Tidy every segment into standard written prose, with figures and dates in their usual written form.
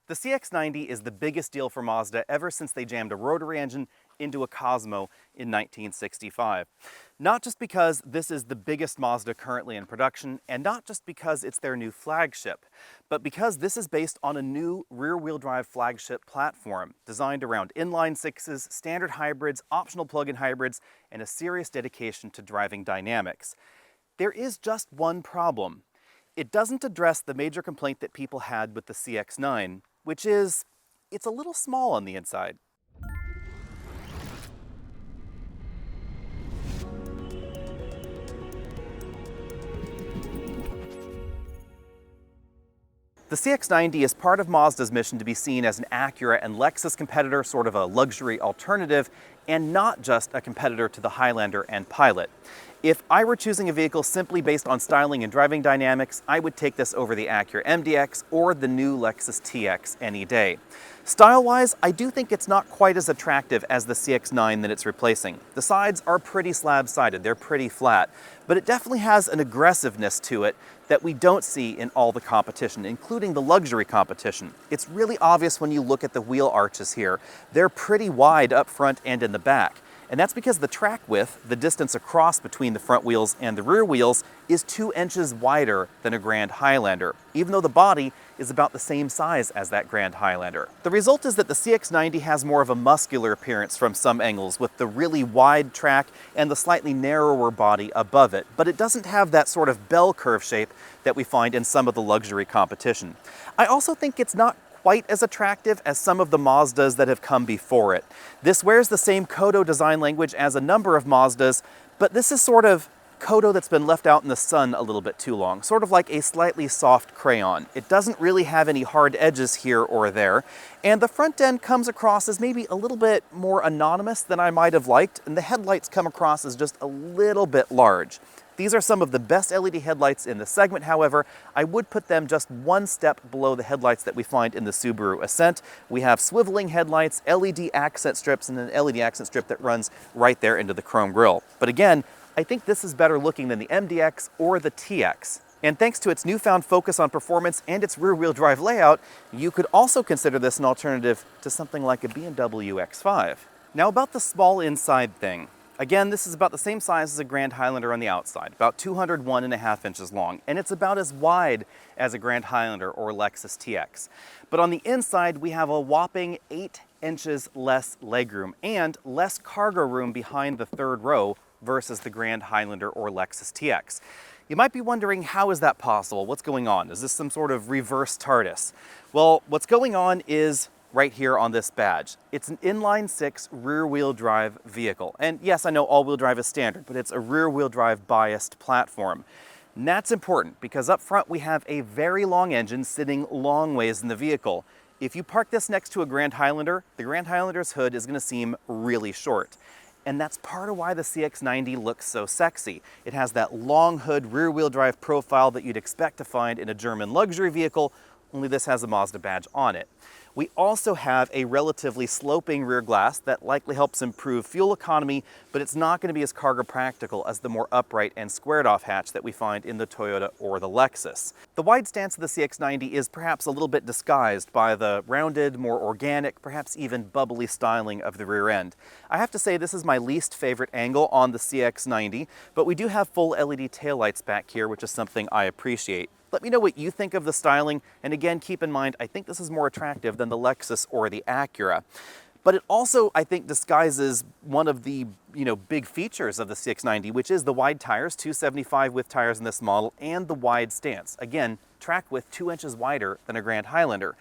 The CX-90 is the biggest deal for Mazda ever since they jammed a rotary engine into a Cosmo in 1965. Not just because this is the biggest Mazda currently in production, and not just because it's their new flagship, but because this is based on a new rear-wheel drive flagship platform designed around inline sixes, standard hybrids, optional plug-in hybrids, and a serious dedication to driving dynamics. There is just one problem. It doesn't address the major complaint that people had with the CX-9, which is, it's a little small on the inside. The CX-90 is part of Mazda's mission to be seen as an Acura and Lexus competitor, sort of a luxury alternative, and not just a competitor to the Highlander and Pilot. If I were choosing a vehicle simply based on styling and driving dynamics, I would take this over the Acura MDX or the new Lexus TX any day. Style-wise, I do think it's not quite as attractive as the CX-9 that it's replacing. The sides are pretty slab-sided, they're pretty flat, but it definitely has an aggressiveness to it that we don't see in all the competition, including the luxury competition. It's really obvious when you look at the wheel arches here. They're pretty wide up front and in the back. And that's because the track width, the distance across between the front wheels and the rear wheels, is 2 inches wider than a Grand Highlander, even though the body is about the same size as that Grand Highlander. The result is that the CX-90 has more of a muscular appearance from some angles, with the really wide track and the slightly narrower body above it, but it doesn't have that sort of bell curve shape that we find in some of the luxury competition. I also think it's not quite as attractive as some of the Mazdas that have come before it. This wears the same Kodo design language as a number of Mazdas, but this is sort of Kodo that's been left out in the sun a little bit too long, sort of like a slightly soft crayon. It doesn't really have any hard edges here or there, and the front end comes across as maybe a little bit more anonymous than I might have liked, and the headlights come across as just a little bit large. These are some of the best LED headlights in the segment, however. I would put them just one step below the headlights that we find in the Subaru Ascent. We have swiveling headlights, LED accent strips, and an LED accent strip that runs right there into the chrome grille. But again, I think this is better looking than the MDX or the TX. And thanks to its newfound focus on performance and its rear-wheel drive layout, you could also consider this an alternative to something like a BMW X5. Now about the small inside thing. Again, this is about the same size as a Grand Highlander on the outside, about 201.5 inches long, and it's about as wide as a Grand Highlander or Lexus TX. But on the inside, we have a whopping 8 inches less legroom and less cargo room behind the third row versus the Grand Highlander or Lexus TX. You might be wondering, how is that possible? What's going on? Is this some sort of reverse TARDIS? Well, what's going on is right here on this badge. It's an inline six rear-wheel drive vehicle. And yes, I know all-wheel drive is standard, but it's a rear-wheel drive biased platform. And that's important because up front we have a very long engine sitting long ways in the vehicle. If you park this next to a Grand Highlander, the Grand Highlander's hood is going to seem really short. And that's part of why the CX-90 looks so sexy. It has that long hood rear-wheel drive profile that you'd expect to find in a German luxury vehicle, only this has a Mazda badge on it. We also have a relatively sloping rear glass that likely helps improve fuel economy, but it's not going to be as cargo practical as the more upright and squared off hatch that we find in the Toyota or the Lexus. The wide stance of the CX-90 is perhaps a little bit disguised by the rounded, more organic, perhaps even bubbly styling of the rear end. I have to say this is my least favorite angle on the CX-90, but we do have full LED taillights back here, which is something I appreciate. Let me know what you think of the styling, and again, keep in mind, I think this is more attractive than the Lexus or the Acura. But it also, I think, disguises one of the big features of the CX-90, which is the wide tires, 275 width tires in this model, and the wide stance. Again, track width 2 inches wider than a Grand Highlander.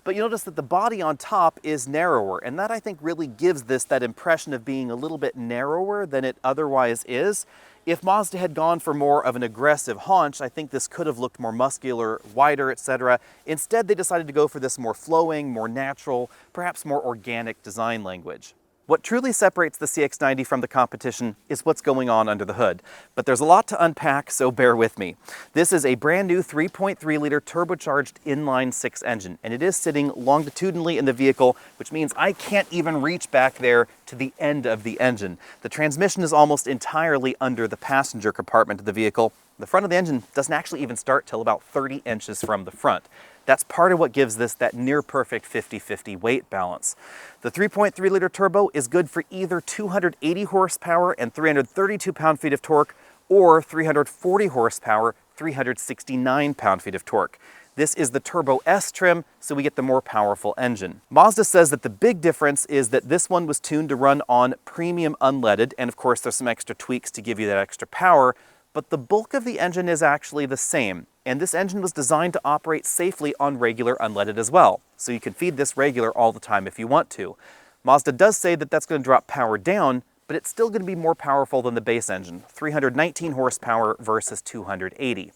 But you notice that the body on top is narrower, and that I think really gives this that impression of being a little bit narrower than it otherwise is. If Mazda had gone for more of an aggressive haunch, I think this could have looked more muscular, wider, etc. Instead, they decided to go for this more flowing, more natural, perhaps more organic design language. What truly separates the CX-90 from the competition is what's going on under the hood. But there's a lot to unpack, so bear with me. This is a brand new 3.3-liter turbocharged inline-six engine, and it is sitting longitudinally in the vehicle, which means I can't even reach back there to the end of the engine. The transmission is almost entirely under the passenger compartment of the vehicle. The front of the engine doesn't actually even start till about 30 inches from the front. That's part of what gives this that near perfect 50-50 weight balance. The 3.3-liter turbo is good for either 280 horsepower and 332 pound-feet of torque, or 340 horsepower, 369 pound-feet of torque. This is the Turbo S trim, so we get the more powerful engine. Mazda says that the big difference is that this one was tuned to run on premium unleaded, and of course there's some extra tweaks to give you that extra power, but the bulk of the engine is actually the same. And this engine was designed to operate safely on regular unleaded as well. So you can feed this regular all the time if you want to. Mazda does say that that's going to drop power down, but it's still going to be more powerful than the base engine, 319 horsepower versus 280.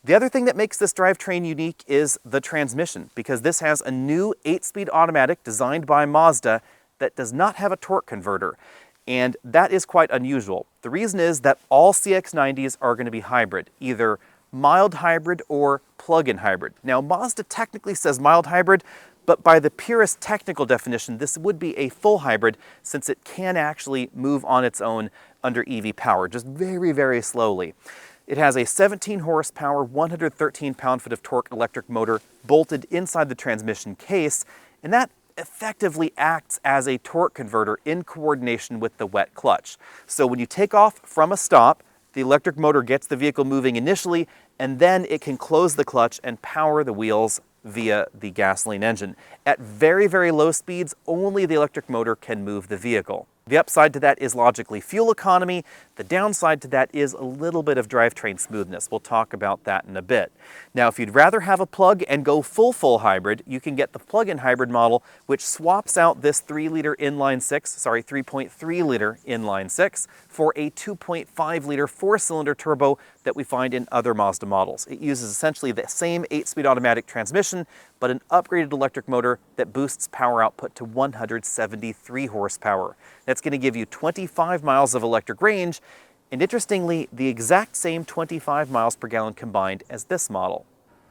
The other thing that makes this drivetrain unique is the transmission, because this has a new 8-speed automatic designed by Mazda that does not have a torque converter. And that is quite unusual. The reason is that all CX-90s are going to be hybrid, either mild hybrid or plug-in hybrid. Now, Mazda technically says mild hybrid, but by the purest technical definition, this would be a full hybrid since it can actually move on its own under EV power, just very, very slowly. It has a 17 horsepower, 113 pound-foot of torque electric motor bolted inside the transmission case, and that effectively acts as a torque converter in coordination with the wet clutch. So when you take off from a stop, the electric motor gets the vehicle moving initially, and then it can close the clutch and power the wheels via the gasoline engine. At very, very low speeds, only the electric motor can move the vehicle. The upside to that is logically fuel economy. The downside to that is a little bit of drivetrain smoothness. We'll talk about that in a bit. Now, if you'd rather have a plug and go full hybrid, you can get the plug-in hybrid model, which swaps out this 3-liter inline-6, 3.3-liter inline-6 for a 2.5-liter 4-cylinder turbo that we find in other Mazda models. It uses essentially the same 8-speed automatic transmission, but an upgraded electric motor that boosts power output to 173 horsepower. That's going to give you 25 miles of electric range, and interestingly, the exact same 25 miles per gallon combined as this model.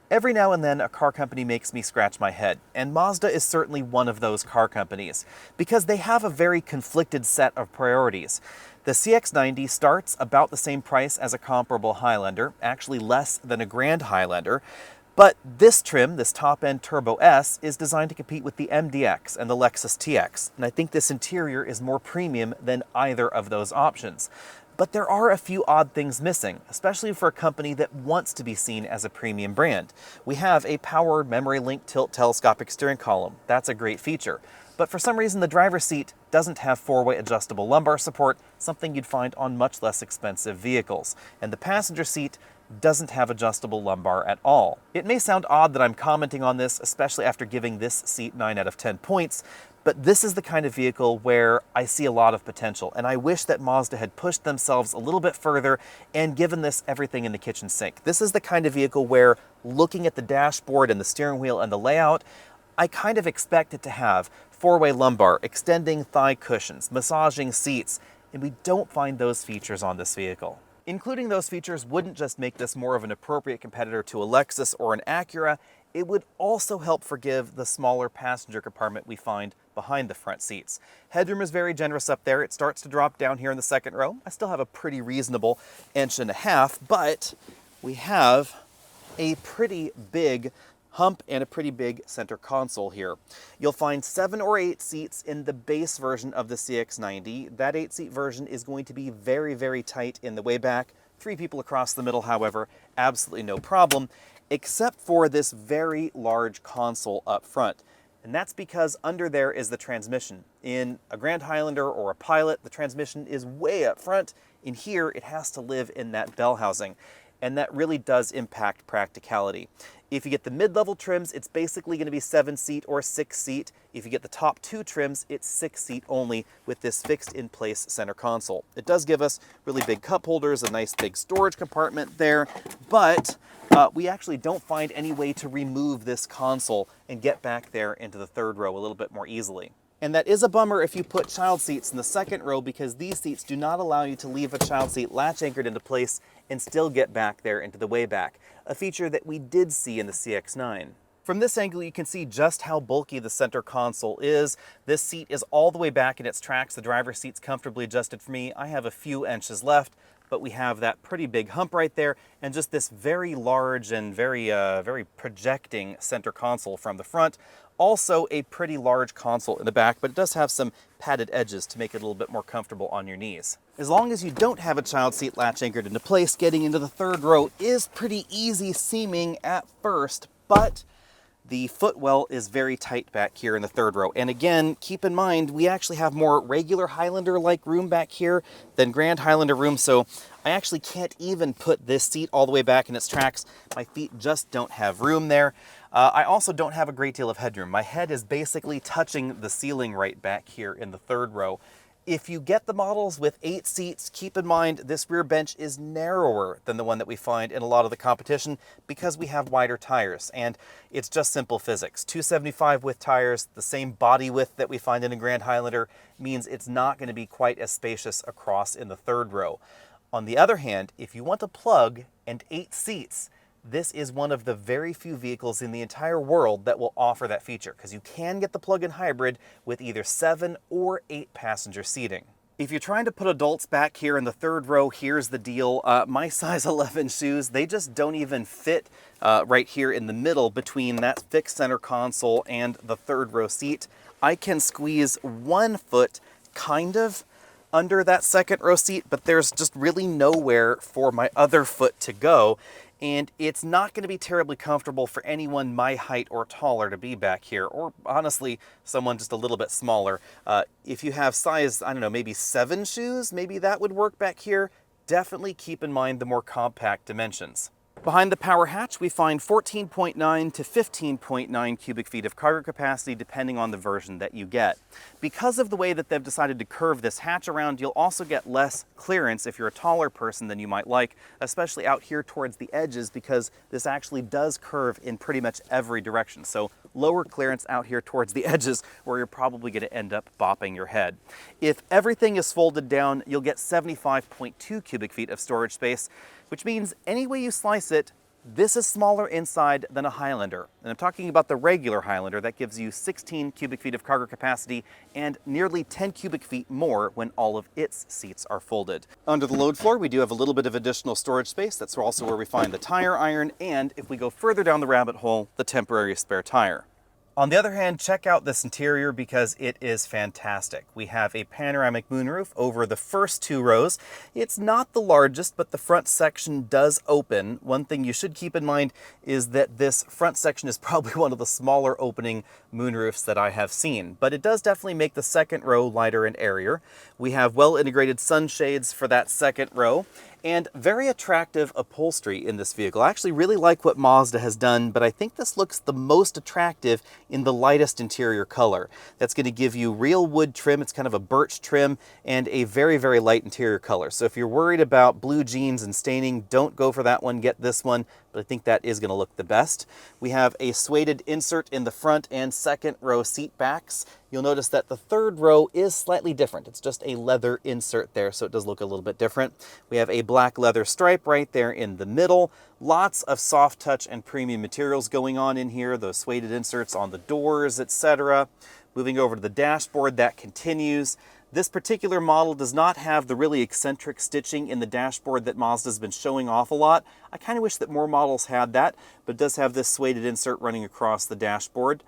Every now and then, a car company makes me scratch my head, and Mazda is certainly one of those car companies, because they have a very conflicted set of priorities. The CX-90 starts about the same price as a comparable Highlander, actually less than a Grand Highlander, but this trim, this top-end Turbo S, is designed to compete with the MDX and the Lexus TX, and I think this interior is more premium than either of those options. But there are a few odd things missing, especially for a company that wants to be seen as a premium brand. We have a powered memory-link tilt telescopic steering column. That's a great feature. But for some reason, the driver's seat doesn't have 4-way adjustable lumbar support, something you'd find on much less expensive vehicles. And the passenger seat doesn't have adjustable lumbar at all. It may sound odd that I'm commenting on this, especially after giving this seat 9 out of 10 points, but this is the kind of vehicle where I see a lot of potential, and I wish that Mazda had pushed themselves a little bit further and given this everything in the kitchen sink. This is the kind of vehicle where, looking at the dashboard and the steering wheel and the layout, I kind of expect it to have 4-way lumbar, extending thigh cushions, massaging seats, and we don't find those features on this vehicle. Including those features wouldn't just make this more of an appropriate competitor to a Lexus or an Acura, it would also help forgive the smaller passenger compartment we find behind the front seats. Headroom is very generous up there. It starts to drop down here in the second row. I still have a pretty reasonable 1.5 inches, but we have a pretty big hump and a pretty big center console here. You'll find 7 or 8 seats in the base version of the CX-90. That 8-seat version is going to be very, very tight in the way back. 3 people across the middle, however, absolutely no problem, except for this very large console up front. And that's because under there is the transmission. In a Grand Highlander or a Pilot, the transmission is way up front. In here, it has to live in that bell housing. And that really does impact practicality. If you get the mid-level trims, it's basically going to be 7-seat or 6-seat. If you get the top 2 trims, it's 6-seat only with this fixed-in-place center console. It does give us really big cup holders, a nice big storage compartment there, but we actually don't find any way to remove this console and get back there into the 3rd row a little bit more easily. And that is a bummer if you put child seats in the 2nd row, because these seats do not allow you to leave a child seat latch anchored into place and still get back there into the way back, a feature that we did see in the CX-9. From this angle, you can see just how bulky the center console is. This seat is all the way back in its tracks. The driver's seat's comfortably adjusted for me. I have a few inches left, but we have that pretty big hump right there and just this very large and very projecting center console from the front. Also a pretty large console in the back, but it does have some padded edges to make it a little bit more comfortable on your knees. As long as you don't have a child seat latch anchored into place, getting into the third row is pretty easy seeming at first, but the footwell is very tight back here in the third row. And again, keep in mind, we actually have more regular Highlander-like room back here than Grand Highlander room, so I actually can't even put this seat all the way back in its tracks. My feet just don't have room there. I also don't have a great deal of headroom. My head is basically touching the ceiling right back here in the third row. If you get the models with 8 seats, keep in mind this rear bench is narrower than the one that we find in a lot of the competition because we have wider tires, and it's just simple physics. 275 width tires, the same body width that we find in a Grand Highlander, means it's not going to be quite as spacious across in the third row. On the other hand, if you want a plug and 8 seats, this is one of the very few vehicles in the entire world that will offer that feature, because you can get the plug-in hybrid with either 7 or 8 passenger seating. If you're trying to put adults back here in the third row, here's the deal. My size 11 shoes, they just don't even fit right here in the middle between that fixed center console and the third row seat. I can squeeze 1 foot kind of under that second row seat, but there's just really nowhere for my other foot to go. And it's not going to be terribly comfortable for anyone my height or taller to be back here, or honestly, someone just a little bit smaller. If you have size, I don't know, maybe 7 shoes, maybe that would work back here. Definitely keep in mind the more compact dimensions. Behind the power hatch, we find 14.9 to 15.9 cubic feet of cargo capacity, depending on the version that you get. Because of the way that they've decided to curve this hatch around, you'll also get less clearance if you're a taller person than you might like, especially out here towards the edges, because this actually does curve in pretty much every direction. So lower clearance out here towards the edges, where you're probably going to end up bopping your head. If everything is folded down, you'll get 75.2 cubic feet of storage space, which means any way you slice it, this is smaller inside than a Highlander. And I'm talking about the regular Highlander that gives you 16 cubic feet of cargo capacity and nearly 10 cubic feet more when all of its seats are folded. Under the load floor, we do have a little bit of additional storage space. That's also where we find the tire iron, and if we go further down the rabbit hole, the temporary spare tire. On the other hand, check out this interior because it is fantastic. We have a panoramic moonroof over the first 2 rows. It's not the largest, but the front section does open. One thing you should keep in mind is that this front section is probably one of the smaller opening moonroofs that I have seen, but it does definitely make the second row lighter and airier. We have well-integrated sunshades for that second row, and very attractive upholstery in this vehicle. I actually really like what Mazda has done, but I think this looks the most attractive in the lightest interior color. That's going to give you real wood trim. It's kind of a birch trim and a very light interior color. So if you're worried about blue jeans and staining, don't go for that one, get this one, but I think that is going to look the best. We have a suede insert in the front and second row seat backs. You'll notice that the third row is slightly different. It's just a leather insert there, so it does look a little bit different. We have a black leather stripe right there in the middle. Lots of soft touch and premium materials going on in here, those suede inserts on the doors, etc. Moving over to the dashboard, that continues. This particular model does not have the really eccentric stitching in the dashboard that Mazda's been showing off a lot. I kind of wish that more models had that, but it does have this suede insert running across the dashboard.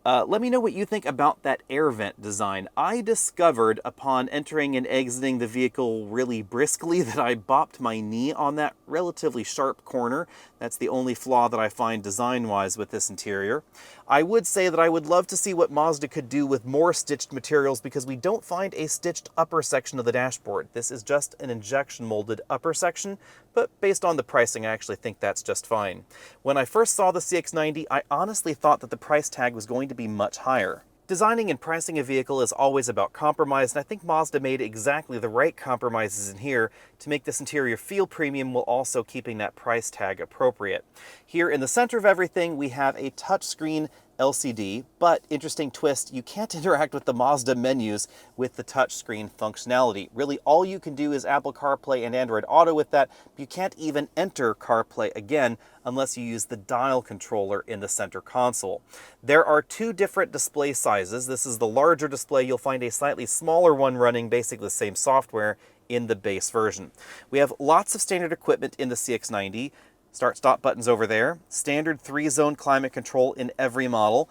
Let me know what you think about that air vent design. I discovered upon entering and exiting the vehicle really briskly that I bopped my knee on that relatively sharp corner. That's the only flaw that I find design-wise with this interior. I would say that I would love to see what Mazda could do with more stitched materials, because we don't find a stitched upper section of the dashboard. This is just an injection molded upper section, but based on the pricing, I actually think that's just fine. When I first saw the CX-90, I honestly thought that the price tag was going to be much higher. Designing and pricing a vehicle is always about compromise, and I think Mazda made exactly the right compromises in here to make this interior feel premium while also keeping that price tag appropriate. Here in the center of everything, we have a touchscreen LCD, but interesting twist, you can't interact with the Mazda menus with the touchscreen functionality. Really, all you can do is Apple CarPlay and Android Auto with that. You can't even enter CarPlay again unless you use the dial controller in the center console. There are 2 different display sizes. This is the larger display. You'll find a slightly smaller one running basically the same software in the base version. We have lots of standard equipment in the CX-90. Start-stop buttons over there. Standard 3-zone climate control in every model.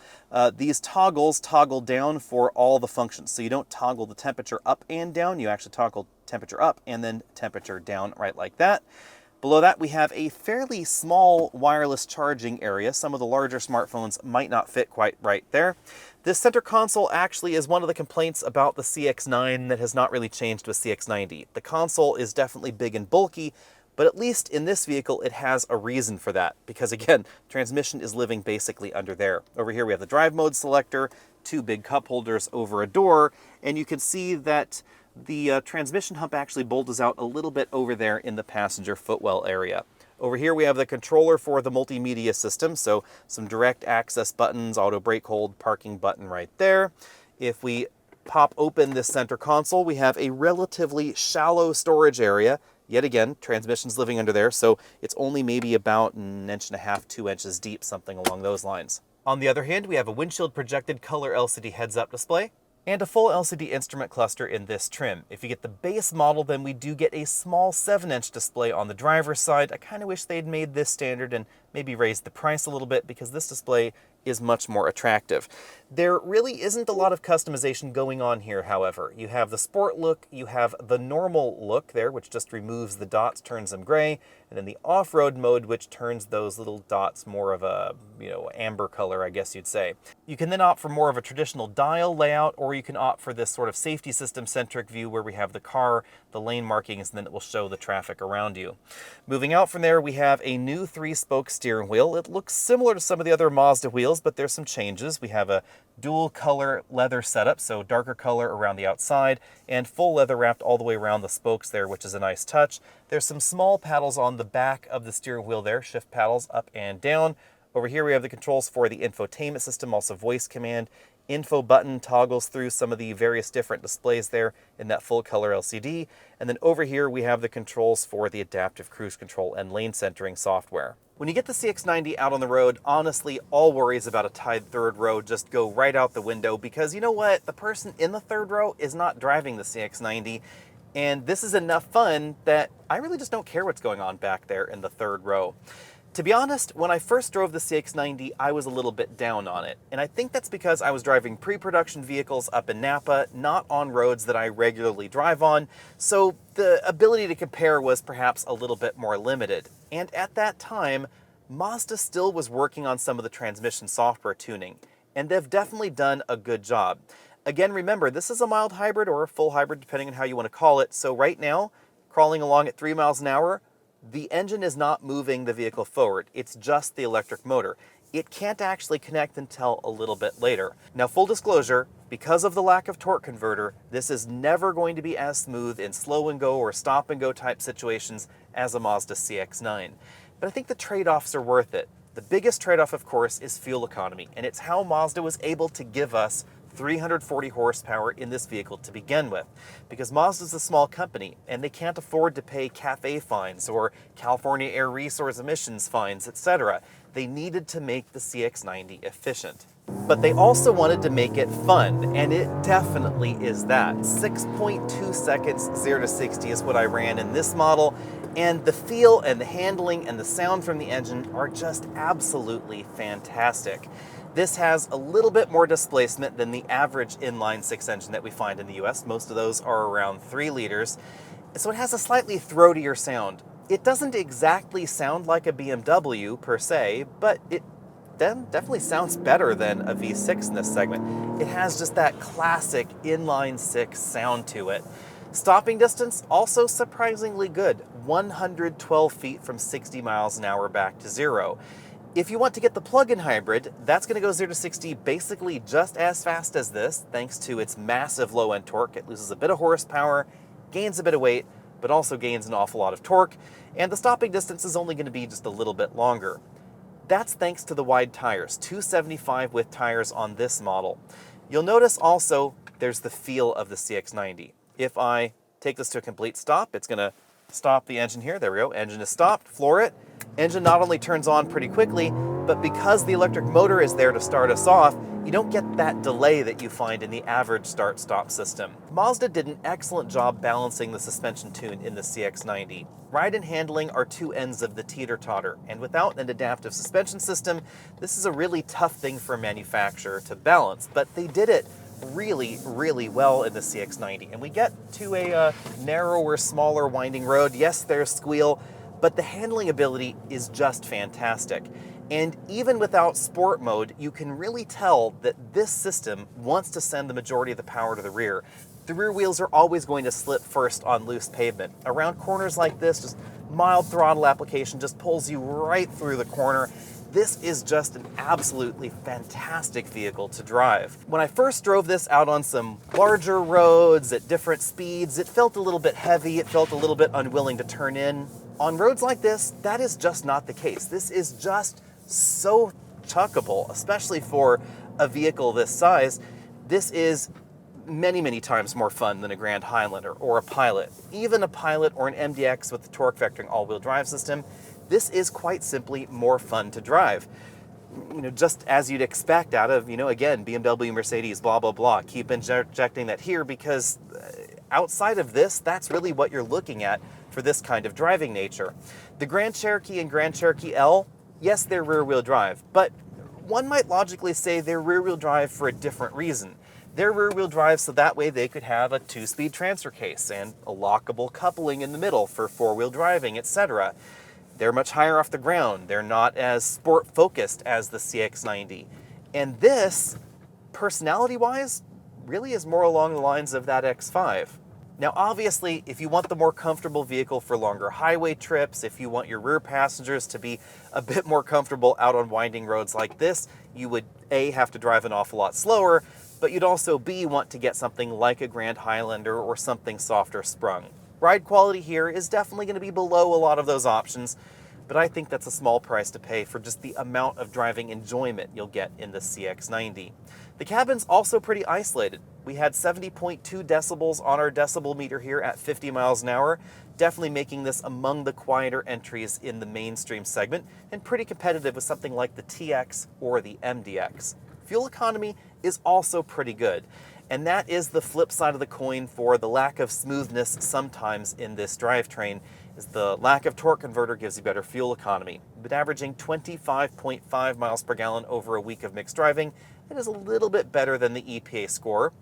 These toggles toggle down for all the functions. So you don't toggle the temperature up and down. You actually toggle temperature up and then temperature down, right like that. Below that, we have a fairly small wireless charging area. Some of the larger smartphones might not fit quite right there. This center console actually is one of the complaints about the CX-9 that has not really changed with CX-90. The console is definitely big and bulky, but at least in this vehicle, it has a reason for that. Because again, transmission is living basically under there. Over here, we have the drive mode selector, 2 big cup holders over a door, and you can see that the transmission hump actually bulges out a little bit over there in the passenger footwell area. Over here we have the controller for the multimedia system, so some direct access buttons, auto brake hold, parking button right there. If we pop open this center console, we have a relatively shallow storage area. Yet again, transmission's living under there, so it's only maybe about 1.5 inches, 2 inches deep, something along those lines. On the other hand, we have a windshield projected color LCD heads-up display and a full LCD instrument cluster in this trim. If you get the base model, then we do get a small 7-inch display on the driver's side. I kind of wish they'd made this standard and maybe raised the price a little bit, because this display is much more attractive. There really isn't a lot of customization going on here, however. You have the sport look, you have the normal look there, which just removes the dots, turns them gray, and then the off-road mode, which turns those little dots more of a, amber color, I guess you'd say. You can then opt for more of a traditional dial layout, or you can opt for this sort of safety system-centric view where we have the car, the lane markings, and then it will show the traffic around you. Moving out from there, we have a new 3-spoke steering wheel. It looks similar to some of the other Mazda wheels, but there's some changes. We have a dual color leather setup, so darker color around the outside, and full leather wrapped all the way around the spokes there, which is a nice touch. There's some small paddles on the back of the steering wheel there, shift paddles up and down. Over here we have the controls for the infotainment system, also voice command. Info button toggles through some of the various different displays there in that full color LCD. And then over here we have the controls for the adaptive cruise control and lane centering software. When you get the CX-90 out on the road, honestly, all worries about a tied third row just go right out the window, because you know what? The person in the third row is not driving the CX-90, and this is enough fun that I really just don't care what's going on back there in the third row. To be honest, when I first drove the CX-90, I was a little bit down on it, and I think that's because I was driving pre-production vehicles up in Napa, not on roads that I regularly drive on, so the ability to compare was perhaps a little bit more limited. And at that time, Mazda still was working on some of the transmission software tuning, and they've definitely done a good job. Again, remember, this is a mild hybrid or a full hybrid, depending on how you want to call it, so right now, crawling along at 3 miles an hour, the engine is not moving the vehicle forward. It's just the electric motor. It can't actually connect until a little bit later. Now, full disclosure, because of the lack of torque converter, this is never going to be as smooth in slow and go or stop and go type situations as a Mazda CX-9. But I think the trade-offs are worth it. The biggest trade-off, of course, is fuel economy, and it's how Mazda was able to give us 340 horsepower in this vehicle to begin with, because Mazda's a small company and they can't afford to pay CAFE fines or California Air Resource Emissions fines, etc. They needed to make the CX-90 efficient. But they also wanted to make it fun, and it definitely is that. 6.2 seconds 0 to 60 is what I ran in this model, and the feel and the handling and the sound from the engine are just absolutely fantastic. This has a little bit more displacement than the average inline-6 engine that we find in the US. Most of those are around 3 liters. So it has a slightly throatier sound. It doesn't exactly sound like a BMW per se, but it definitely sounds better than a V6 in this segment. It has just that classic inline-6 sound to it. Stopping distance, also surprisingly good. 112 feet from 60 miles an hour back to 0. If you want to get the plug-in hybrid, that's going to go 0 to 60 basically just as fast as this, thanks to its massive low-end torque. It loses a bit of horsepower, gains a bit of weight, but also gains an awful lot of torque, and the stopping distance is only going to be just a little bit longer. That's thanks to the wide tires, 275 width tires on this model. You'll notice also there's the feel of the CX-90. If I take this to a complete stop, it's going to stop the engine here. There we go. Engine is stopped. Floor it. Engine not only turns on pretty quickly, but because the electric motor is there to start us off, you don't get that delay that you find in the average start-stop system. Mazda did an excellent job balancing the suspension tune in the CX-90. Ride and handling are two ends of the teeter-totter, and without an adaptive suspension system, this is a really tough thing for a manufacturer to balance, but they did it really, really well in the CX-90. And we get to a narrower, smaller winding road. Yes, there's squeal, but the handling ability is just fantastic. And even without sport mode, you can really tell that this system wants to send the majority of the power to the rear. The rear wheels are always going to slip first on loose pavement. Around corners like this, just mild throttle application just pulls you right through the corner. This is just an absolutely fantastic vehicle to drive. When I first drove this out on some larger roads at different speeds, it felt a little bit heavy, it felt a little bit unwilling to turn in. On roads like this, that is just not the case. This is just so chuckable, especially for a vehicle this size. This is many, many times more fun than a Grand Highlander or a Pilot. Even a Pilot or an MDX with the torque vectoring all-wheel drive system, this is quite simply more fun to drive. Just as you'd expect out of, again, BMW, Mercedes, blah, blah, blah. Keep injecting that here because outside of this, that's really what you're looking at for this kind of driving nature. The Grand Cherokee and Grand Cherokee L, yes, they're rear-wheel drive, but one might logically say they're rear-wheel drive for a different reason. They're rear-wheel drive so that way they could have a 2-speed transfer case and a lockable coupling in the middle for 4-wheel driving, etc. They're much higher off the ground. They're not as sport-focused as the CX-90. And this, personality-wise, really is more along the lines of that X5. Now, obviously, if you want the more comfortable vehicle for longer highway trips, if you want your rear passengers to be a bit more comfortable out on winding roads like this, you would A, have to drive an awful lot slower, but you'd also B, want to get something like a Grand Highlander or something softer sprung. Ride quality here is definitely going to be below a lot of those options, but I think that's a small price to pay for just the amount of driving enjoyment you'll get in the CX-90. The cabin's also pretty isolated. We had 70.2 decibels on our decibel meter here at 50 miles an hour, definitely making this among the quieter entries in the mainstream segment and pretty competitive with something like the TX or the MDX. Fuel economy is also pretty good, and that is the flip side of the coin for the lack of smoothness sometimes in this drivetrain. Is the lack of torque converter gives you better fuel economy. But averaging 25.5 miles per gallon over a week of mixed driving, it is a little bit better than the EPA score.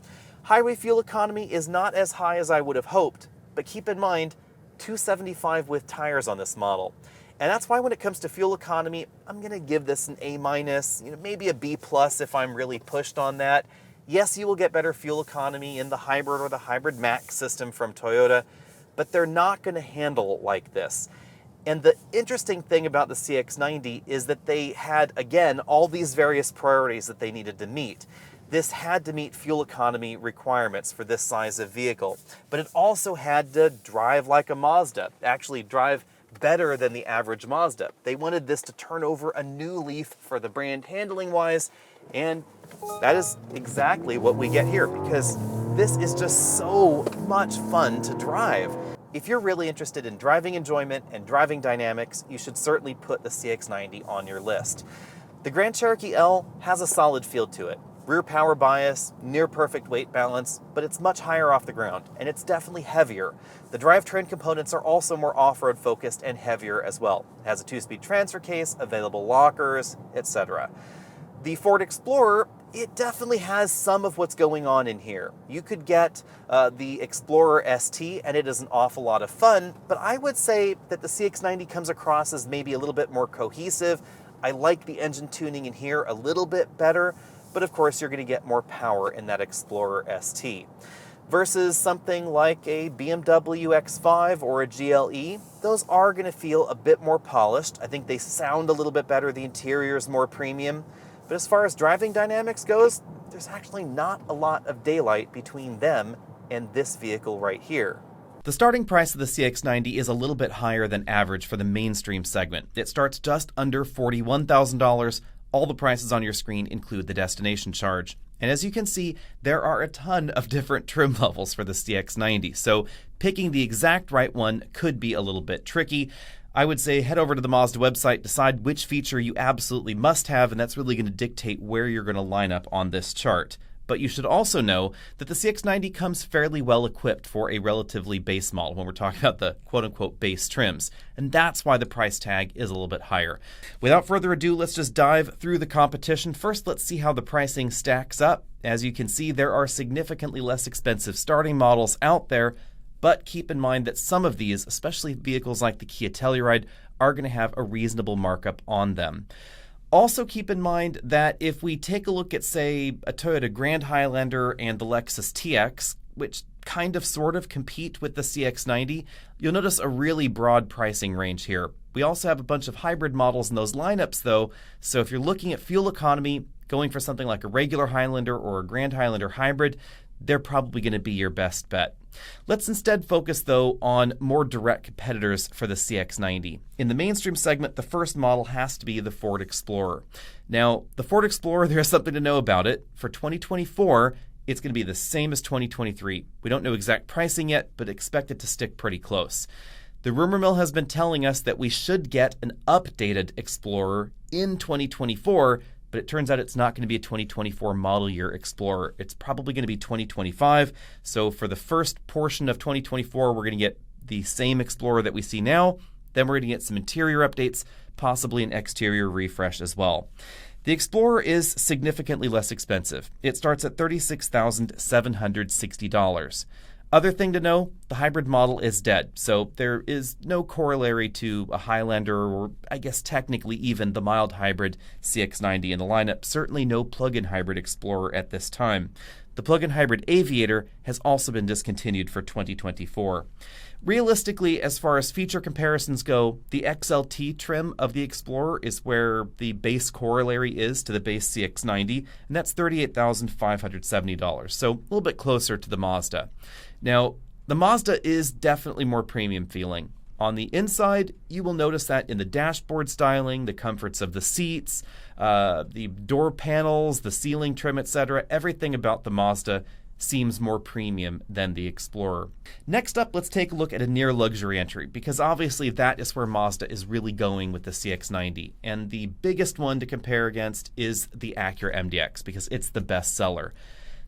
Highway fuel economy is not as high as I would have hoped, but keep in mind, 275 with tires on this model. And that's why when it comes to fuel economy, I'm gonna give this an A-, maybe a B+ if I'm really pushed on that. Yes, you will get better fuel economy in the hybrid or the hybrid max system from Toyota, but they're not gonna handle like this. And the interesting thing about the CX-90 is that they had, again, all these various priorities that they needed to meet. This had to meet fuel economy requirements for this size of vehicle, but it also had to drive like a Mazda, actually drive better than the average Mazda. They wanted this to turn over a new leaf for the brand handling-wise, and that is exactly what we get here, because this is just so much fun to drive. If you're really interested in driving enjoyment and driving dynamics, you should certainly put the CX-90 on your list. The Grand Cherokee L has a solid feel to it. Rear power bias, near perfect weight balance, but it's much higher off the ground, and it's definitely heavier. The drivetrain components are also more off-road focused and heavier as well. It has a 2-speed transfer case, available lockers, etc. The Ford Explorer, it definitely has some of what's going on in here. You could get the Explorer ST, and it is an awful lot of fun, but I would say that the CX-90 comes across as maybe a little bit more cohesive. I like the engine tuning in here a little bit better, but of course you're going to get more power in that Explorer ST. Versus something like a BMW X5 or a GLE, those are going to feel a bit more polished. I think they sound a little bit better, the interior is more premium. But as far as driving dynamics goes, there's actually not a lot of daylight between them and this vehicle right here. The starting price of the CX-90 is a little bit higher than average for the mainstream segment. It starts just under $41,000. All the prices on your screen include the destination charge. And as you can see, there are a ton of different trim levels for the CX-90, so picking the exact right one could be a little bit tricky. I would say head over to the Mazda website, decide which feature you absolutely must have, and that's really going to dictate where you're going to line up on this chart. But you should also know that the CX-90 comes fairly well equipped for a relatively base model when we're talking about the quote-unquote base trims. And that's why the price tag is a little bit higher. Without further ado, let's just dive through the competition. First, let's see how the pricing stacks up. As you can see, there are significantly less expensive starting models out there, but keep in mind that some of these, especially vehicles like the Kia Telluride, are going to have a reasonable markup on them. Also keep in mind that if we take a look at, say, a Toyota Grand Highlander and the Lexus TX, which kind of sort of compete with the CX-90, you'll notice a really broad pricing range here. We also have a bunch of hybrid models in those lineups though, so if you're looking at fuel economy, going for something like a regular Highlander or a Grand Highlander hybrid, they're probably going to be your best bet. Let's instead focus, though, on more direct competitors for the CX-90. In the mainstream segment, the first model has to be the Ford Explorer. Now, the Ford Explorer, there's something to know about it. For 2024, it's going to be the same as 2023. We don't know exact pricing yet, but expect it to stick pretty close. The rumor mill has been telling us that we should get an updated Explorer in 2024, but it turns out it's not going to be a 2024 model year Explorer. It's probably going to be 2025. So for the first portion of 2024, we're going to get the same Explorer that we see now. Then we're going to get some interior updates, possibly an exterior refresh as well. The Explorer is significantly less expensive. It starts at $36,760. Other thing to know, the hybrid model is dead, so there is no corollary to a Highlander or I guess technically even the mild hybrid CX-90 in the lineup. Certainly no plug-in hybrid Explorer at this time. The plug-in hybrid Aviator has also been discontinued for 2024. Realistically, as far as feature comparisons go, the XLT trim of the Explorer is where the base corollary is to the base CX-90, and that's $38,570, so a little bit closer to the Mazda. Now, the Mazda is definitely more premium feeling. On the inside, you will notice that in the dashboard styling, the comforts of the seats, the door panels, the ceiling trim, etc., everything about the Mazda seems more premium than the Explorer. Next up, let's take a look at a near luxury entry, because obviously that is where Mazda is really going with the CX-90. And the biggest one to compare against is the Acura MDX, because it's the best seller.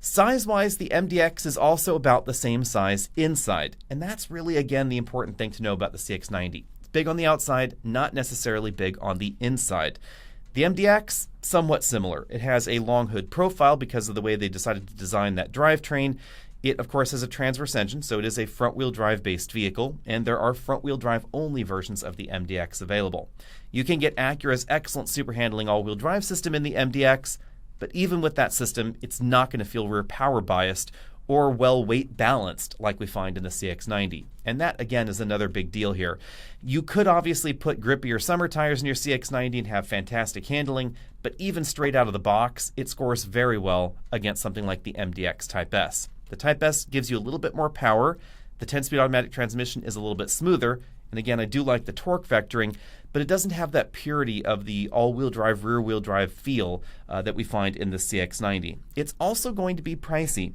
Size-wise, the MDX is also about the same size inside, and that's really, again, the important thing to know about the CX-90. It's big on the outside, not necessarily big on the inside. The MDX, somewhat similar. It has a long hood profile because of the way they decided to design that drivetrain. It, of course, has a transverse engine, so it is a front-wheel drive-based vehicle, and there are front-wheel drive-only versions of the MDX available. You can get Acura's excellent super handling all-wheel drive system in the MDX, but even with that system, it's not going to feel rear power biased or well weight balanced like we find in the CX-90. And that, again, is another big deal here. You could obviously put grippier summer tires in your CX-90 and have fantastic handling, but even straight out of the box, it scores very well against something like the MDX Type S. The Type S gives you a little bit more power. The 10-speed automatic transmission is a little bit smoother. And again, I do like the torque vectoring, but it doesn't have that purity of the all-wheel drive, rear-wheel drive feel that we find in the CX-90. It's also going to be pricey.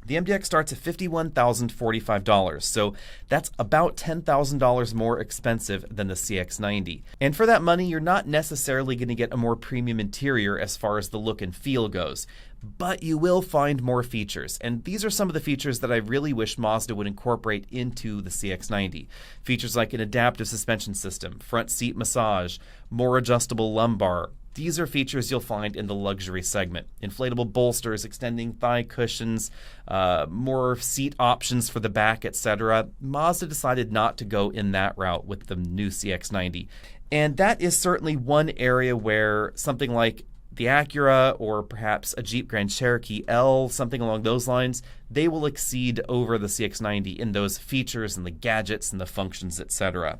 The MDX starts at $51,045, so that's about $10,000 more expensive than the CX-90. And for that money, you're not necessarily going to get a more premium interior as far as the look and feel goes, but you will find more features. And these are some of the features that I really wish Mazda would incorporate into the CX-90. Features like an adaptive suspension system, front seat massage, more adjustable lumbar. These are features you'll find in the luxury segment. Inflatable bolsters, extending thigh cushions, more seat options for the back, etc. Mazda decided not to go in that route with the new CX-90. And that is certainly one area where something like the Acura or perhaps a Jeep Grand Cherokee L, something along those lines, they will exceed over the CX-90 in those features and the gadgets and the functions, etc.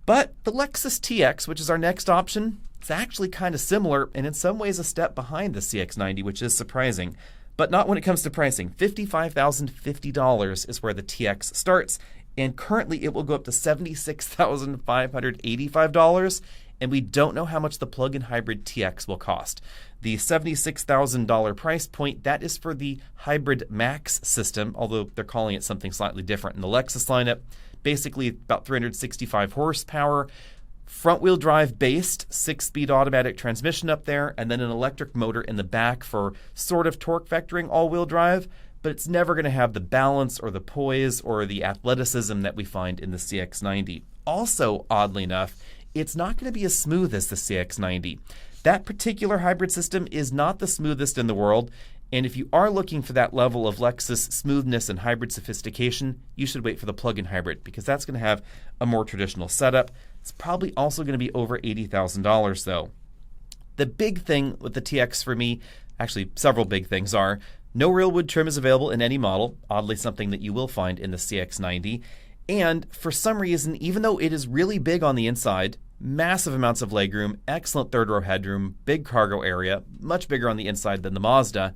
But the Lexus TX, which is our next option, it's actually kind of similar and in some ways a step behind the CX-90, which is surprising, but not when it comes to pricing. $55,050 is where the TX starts, and currently it will go up to $76,585, and we don't know how much the plug-in hybrid TX will cost. The $76,000 price point, that is for the Hybrid Max system, although they're calling it something slightly different in the Lexus lineup. basically about 365 horsepower. Front-wheel drive based, 6-speed automatic transmission up there, and then an electric motor in the back for sort of torque vectoring all-wheel drive, but it's never going to have the balance or the poise or the athleticism that we find in the CX-90. Also, oddly enough, it's not going to be as smooth as the CX-90. That particular hybrid system is not the smoothest in the world, and if you are looking for that level of Lexus smoothness and hybrid sophistication, you should wait for the plug-in hybrid, because that's going to have a more traditional setup. It's probably also going to be over $80,000 though. The big thing with the TX for me, actually several big things are, no real wood trim is available in any model, oddly something that you will find in the CX-90. And for some reason, even though it is really big on the inside, massive amounts of legroom, excellent third row headroom, big cargo area, much bigger on the inside than the Mazda,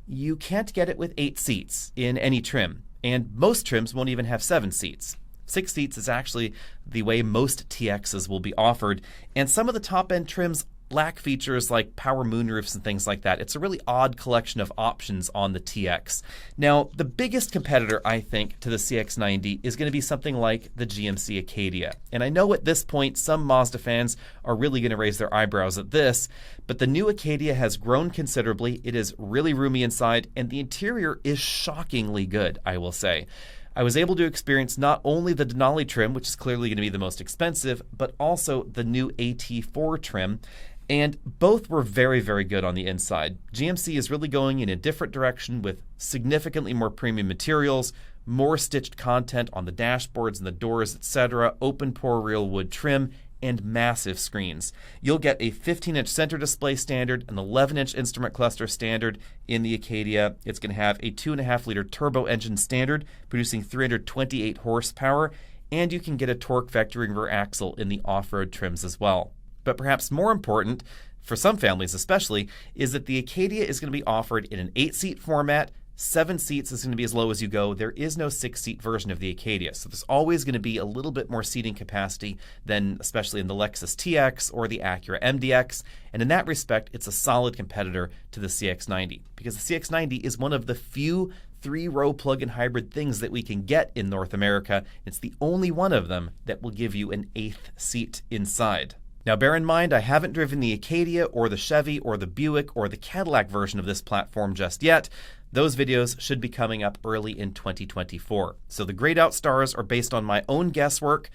you can't get it with 8 seats in any trim. And most trims won't even have 7 seats. 6 seats is actually the way most TXs will be offered. And some of the top-end trims lack features like power moonroofs and things like that. It's a really odd collection of options on the TX. Now, the biggest competitor, I think, to the CX-90 is going to be something like the GMC Acadia. And I know at this point, some Mazda fans are really going to raise their eyebrows at this, but the new Acadia has grown considerably. It is really roomy inside, and the interior is shockingly good, I will say. I was able to experience not only the Denali trim, which is clearly going to be the most expensive, but also the new AT4 trim. And both were very, very good on the inside. GMC is really going in a different direction with significantly more premium materials, more stitched content on the dashboards and the doors, etc., open pore real wood trim, and massive screens. You'll get a 15-inch center display standard, an 11-inch instrument cluster standard in the Acadia. It's going to have a 2.5-liter turbo engine standard, producing 328 horsepower, and you can get a torque vectoring rear axle in the off-road trims as well. But perhaps more important, for some families especially, is that the Acadia is going to be offered in an 8-seat format. 7 seats is going to be as low as you go. There is no 6-seat version of the Acadia, so there's always going to be a little bit more seating capacity than especially in the Lexus TX or the Acura MDX, and in that respect, it's a solid competitor to the CX-90, because the CX-90 is one of the few 3-row plug-in hybrid things that we can get in North America. It's the only one of them that will give you an 8th seat inside. Now bear in mind, I haven't driven the Acadia or the Chevy or the Buick or the Cadillac version of this platform just yet. Those videos should be coming up early in 2024. So the grayed out stars are based on my own guesswork,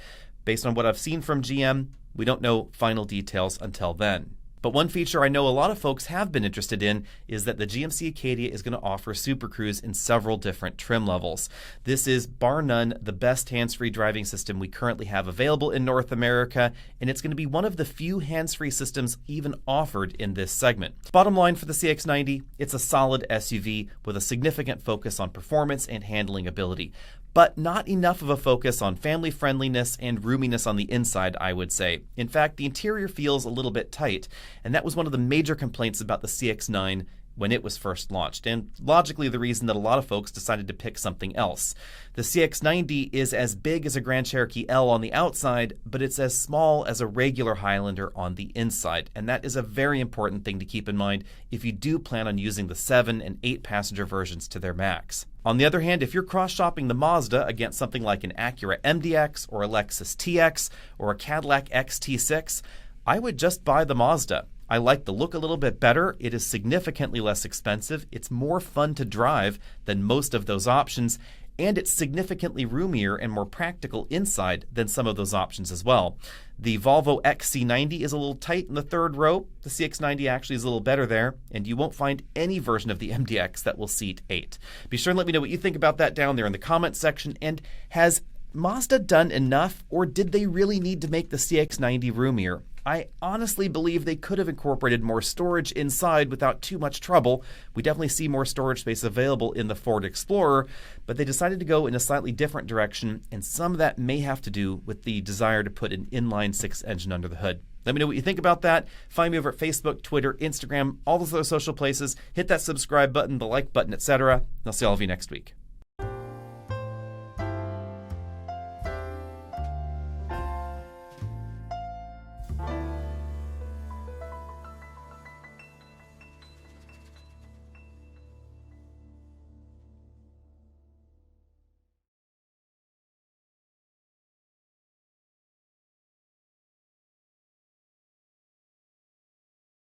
based on what I've seen from GM. We don't know final details until then. But one feature I know a lot of folks have been interested in is that the GMC Acadia is going to offer Super Cruise in several different trim levels. This is, bar none, the best hands-free driving system we currently have available in North America, and it's going to be one of the few hands-free systems even offered in this segment. Bottom line for the CX-90, it's a solid SUV with a significant focus on performance and handling ability, but not enough of a focus on family friendliness and roominess on the inside, I would say. In fact, the interior feels a little bit tight, and that was one of the major complaints about the CX-9 when it was first launched, and logically the reason that a lot of folks decided to pick something else. The CX-90 is as big as a Grand Cherokee L on the outside, but it's as small as a regular Highlander on the inside, and that is a very important thing to keep in mind if you do plan on using the 7 and 8 passenger versions to their max. On the other hand, if you're cross-shopping the Mazda against something like an Acura MDX or a Lexus TX or a Cadillac XT6, I would just buy the Mazda. I like the look a little bit better. It is significantly less expensive. It's more fun to drive than most of those options, and it's significantly roomier and more practical inside than some of those options as well. The Volvo XC90 is a little tight in the third row. The CX-90 actually is a little better there, and you won't find any version of the MDX that will seat 8. Be sure and let me know what you think about that down there in the comments section, and has Mazda done enough, or did they really need to make the CX-90 roomier? I honestly believe they could have incorporated more storage inside without too much trouble. We definitely see more storage space available in the Ford Explorer, but they decided to go in a slightly different direction, and some of that may have to do with the desire to put an inline-6 engine under the hood. Let me know what you think about that. Find me over at Facebook, Twitter, Instagram, all those other social places. Hit that subscribe button, the like button, etc. I'll see all of you next week.